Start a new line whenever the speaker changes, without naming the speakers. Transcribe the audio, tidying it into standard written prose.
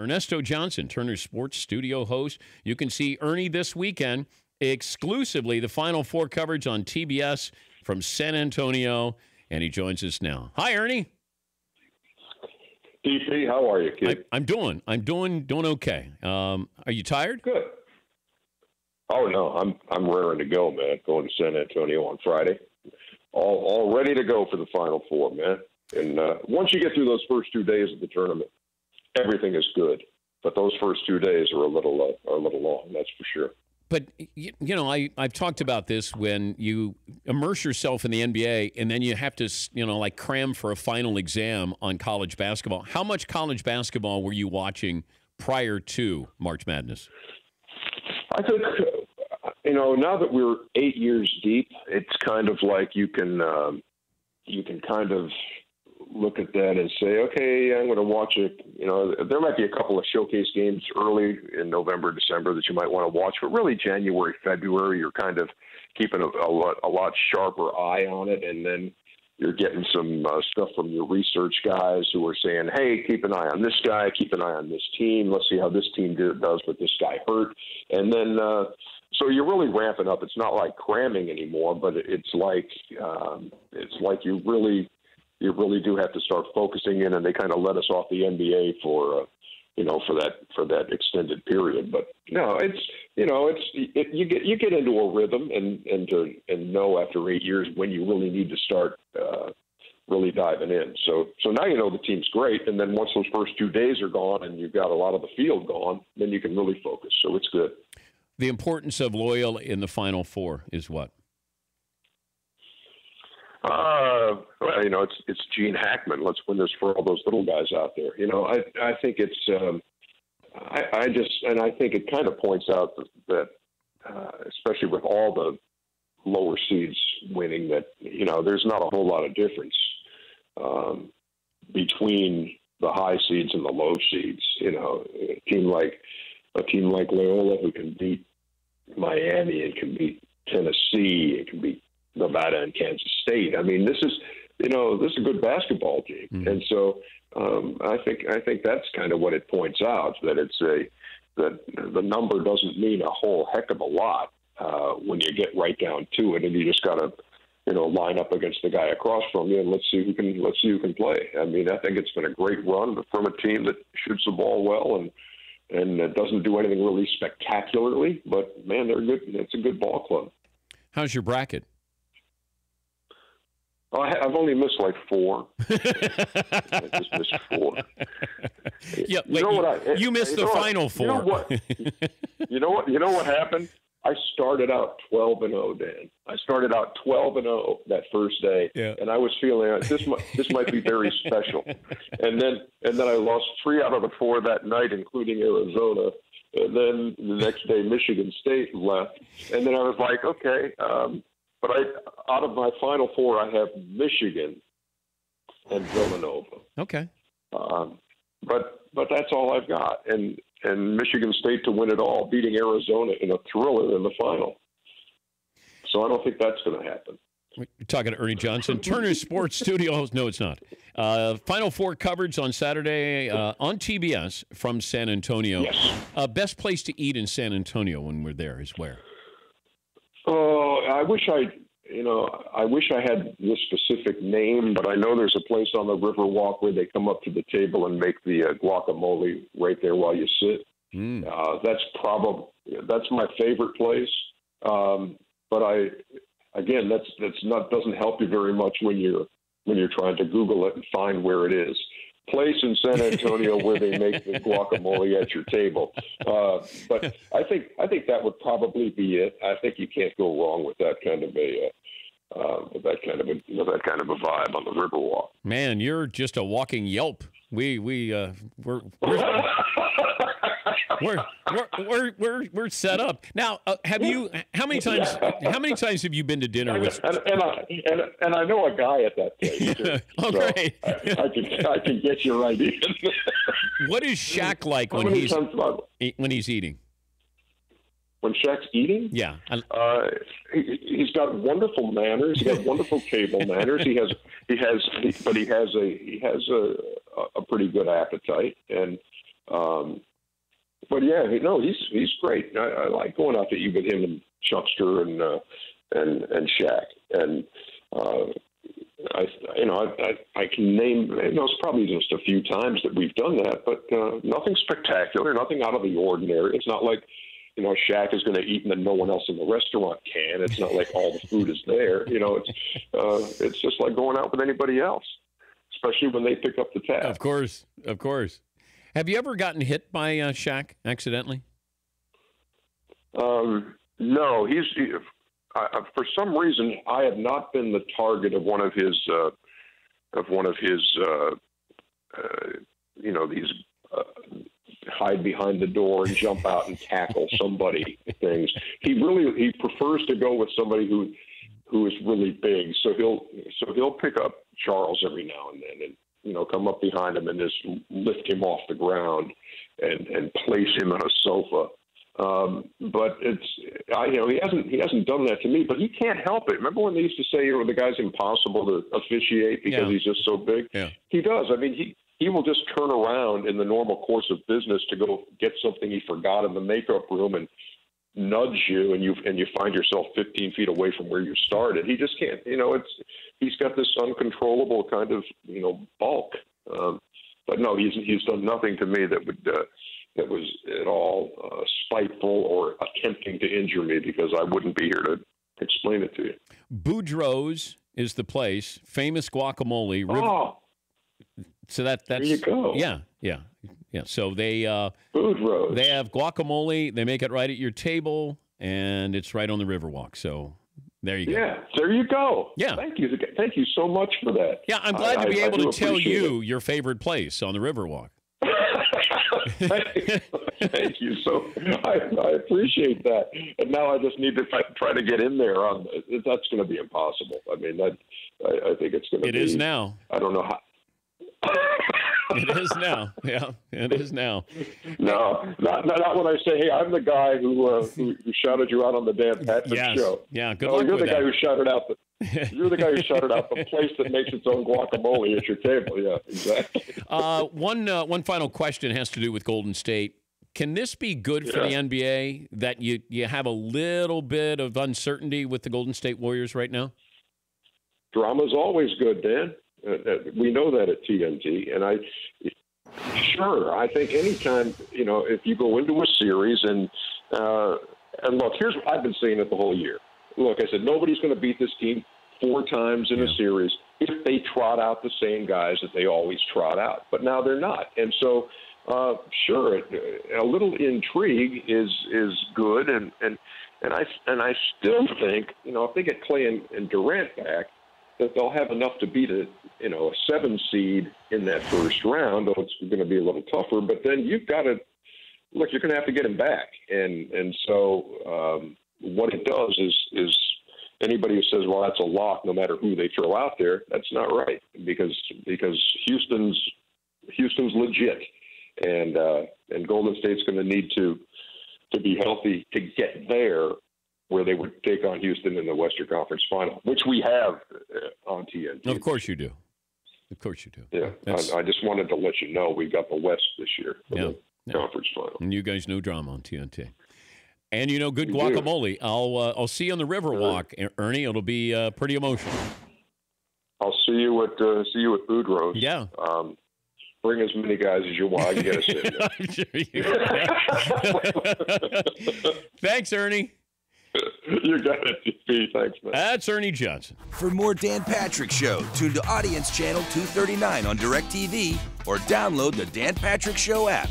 Ernesto Johnson, Turner Sports studio host. You can see Ernie this weekend exclusively, the Final Four coverage on TBS from San Antonio, and he joins us now. Hi, Ernie.
DC, how are you, kid?
I'm doing okay. Are you tired?
Good. Oh no, I'm raring to go, man. Going to San Antonio on Friday, all ready to go for the Final Four, man. And once you get through those first 2 days of the tournament, everything is good. But those first 2 days are a little long, that's for sure.
But, I've talked about this when you immerse yourself in the NBA and then you have to, cram for a final exam on college basketball. How much college basketball were you watching prior to March Madness?
I think, now that we're 8 years deep, it's kind of like you can kind of look at that and say, okay, I'm going to watch it. There might be a couple of showcase games early in November, December that you might want to watch, but really January, February, you're kind of keeping a lot sharper eye on it. And then you're getting some stuff from your research guys who are saying, hey, keep an eye on this guy, keep an eye on this team. Let's see how this team does with this guy hurt. And then, so you're really ramping up. It's not like cramming anymore, but it's like you really do have to start focusing in, and they kind of let us off the NBA for that extended period. But no, you get into a rhythm and know after 8 years when you really need to start really diving in. So now the team's great, and then once those first 2 days are gone and you've got a lot of the field gone, then you can really focus. So it's good.
The importance of Loyola in the Final Four is what?
Well, it's Gene Hackman. Let's win this for all those little guys out there. I think it's, I think it kind of points out that especially with all the lower seeds winning, that there's not a whole lot of difference between the high seeds and the low seeds. A team like Loyola who can beat Miami and can beat Tennessee and can beat Nevada and Kansas State. I mean, this is a good basketball team, and so I think that's kind of what it points out, that that the number doesn't mean a whole heck of a lot when you get right down to it, and you just got to line up against the guy across from you and let's see who can play. I mean, I think it's been a great run from a team that shoots the ball well and doesn't do anything really spectacularly, but man, they're good. It's a good ball club.
How's your bracket?
I've only missed like 4. I just missed 4.
Yeah, you missed the Final Four.
You know what happened? I started out 12-0, Dan. I started out 12-0 that first day, and I was feeling this might be very special. And then I lost 3 out of the 4 that night, including Arizona. And then the next day, Michigan State left, and then I was like, okay. But out of my Final Four, I have Michigan and Villanova.
Okay.
But that's all I've got, and Michigan State to win it all, beating Arizona in a thriller in the final. So I don't think that's going to happen.
You're talking to Ernie Johnson, Turner Sports Studios. No, it's not. Final Four coverage on Saturday on TBS from San Antonio.
Yes.
Best place to eat in San Antonio when we're there is where?
Oh, I wish I had this specific name, but I know there's a place on the Riverwalk where they come up to the table and make the guacamole right there while you sit. That's my favorite place. But that doesn't help you very much when you're trying to Google it and find where it is. Place in San Antonio where they make the guacamole at your table. But I think that would probably be it. I think you can't go wrong with that kind of a vibe on the Riverwalk.
Man, you're just a walking Yelp. We're set up now. How many times have you been to dinner with?
And I know a guy at that place. Too.
Oh,
so
great!
I can get you right in.
What is Shaq like when he's eating?
When Shaq's eating,
yeah,
he's got wonderful manners. He's got wonderful table manners. He has a pretty good appetite, and But yeah, no, he's great. I like going out to eat with him and Chuckster and Shaq. And I can name, it's probably just a few times that we've done that, but nothing spectacular, nothing out of the ordinary. It's not like, Shaq is going to eat and then no one else in the restaurant can. It's not like all the food is there. It's just like going out with anybody else, especially when they pick up the tab.
Of course. Have you ever gotten hit by Shaq accidentally?
No, for some reason, I have not been the target of one of his these hide behind the door and jump out and tackle somebody things. He prefers to go with somebody who is really big. So he'll pick up Charles every now and then and come up behind him and just lift him off the ground and place him on a sofa. But he hasn't done that to me, but he can't help it. Remember when they used to say, the guy's impossible to officiate because he's just so big?
Yeah.
He does. I mean, he will just turn around in the normal course of business to go get something he forgot in the makeup room and nudge you, and you find yourself 15 feet away from where you started. He just can't, he's got this uncontrollable kind of, bulk. But no, he's done nothing to me that was at all spiteful or attempting to injure me, because I wouldn't be here to explain it to you.
Boudreaux's is the place. Famous guacamole. So that's
there you go.
Yeah. So they
Boudreaux's.
They have guacamole. They make it right at your table, and it's right on the Riverwalk. So there you go.
Yeah, there you go.
Yeah.
Thank you so much for that.
Yeah, I'm glad to be able to tell you
it.
your favorite place on the Riverwalk.
Thank you. So I appreciate that. And now I just need to try to get in there. That's going to be impossible. I mean, I think it's going to be.
It is now.
I don't know how.
It is now. Yeah, it is now.
No, not when I say, hey, I'm the guy who shouted you out on the Dan Patrick show.
Yeah, good luck
you're
with
the
that.
guy who shouted out You're the guy who shouted out the place that makes its own guacamole at your table. Yeah, exactly.
One final question has to do with Golden State. Can this be good for the NBA, that you have a little bit of uncertainty with the Golden State Warriors right now?
Drama's always good, Dan. We know that at TNT, and I think anytime, if you go into a series and look, here's what I've been saying it the whole year. Look, I said nobody's going to beat this team 4 times in a series if they trot out the same guys that they always trot out. But now they're not, and so sure, a little intrigue is good, and I still think if they get Clay and Durant back, that they'll have enough to beat a 7 seed in that first round. Though it's going to be a little tougher, but then you've got to look. You're going to have to get him back, and so what it does is anybody who says, well, that's a lock no matter who they throw out there, that's not right, because Houston's legit, and Golden State's going to need to be healthy to get there, where they would take on Houston in the Western Conference Final, which we have on TNT.
Of course you do. Of course you do.
Yeah, I just wanted to let you know we got the West this year for the Conference Final.
And you guys know drama on TNT. And good guacamole. I'll see you on the Riverwalk, Ernie. It'll be pretty emotional.
I'll see you at Boudreaux's.
Yeah.
Bring as many guys as you want. I can get us in there.
I'm sure you Thanks, Ernie.
You got it. Thanks, man.
That's Ernie Johnson.
For more Dan Patrick Show, tune to Audience Channel 239 on DirecTV or download the Dan Patrick Show app.